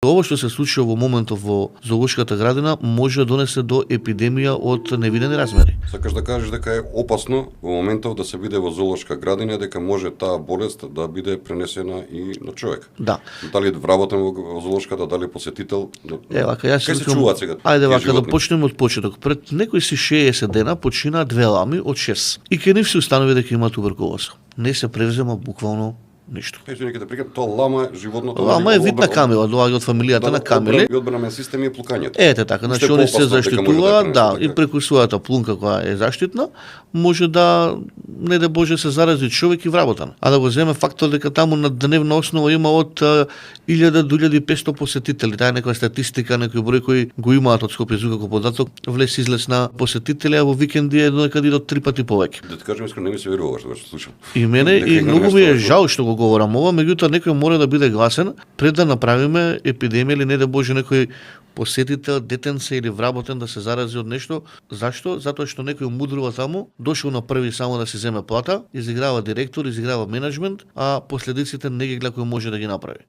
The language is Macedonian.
Ова што се случува во моментов во зоолошката градина може да донесе до епидемија од невидени размери. Сакаш да кажеш дека е опасно во моментов да се биде во зоолошка градина, дека може таа болест да биде пренесена и на човек. Да. Дали вработен во зоолошката, дали посетител. Вака, јас Кај се чуваат сега? Ајде вака да почнеме од почеток. Пред некои си 60 дена почина 2 лами од 6. И ке нив се установи дека има туберкулоза. Не се превзема буквално ништо. Кажи некаде прикам, тоа лама е животното. Лама е вид на камила, доаѓа од фамилијата на камили. И одбранен систем е плукањето. Ете така, значи они се заштитуваат, да, и преку својата плунка која е заштитна, може да не да Боже се зарази човек и вработан. А да го земе фактор дека таму на дневна основа има од 1000 до 1500 посетители. Таа е некоја статистика, некој број кој го имаат од Скопје ЗУ како податок, влез излез на посетители, а во викенди е некаде до 3 пати повеќе. Да ти кажам искрено, не ми се верува што слушам. И мене и многу ми е жал што го говорам ова, меѓутоа некој мора да биде гласен пред да направиме епидемија или не да Боже некој посетител, детенце или вработен да се зарази од нешто. Зашто? Затоа што некој мудрува таму, дошол на први само да си земе плата, изиграва директор, изиграва менеджмент, а последиците не ги гледа кој може да ги направи.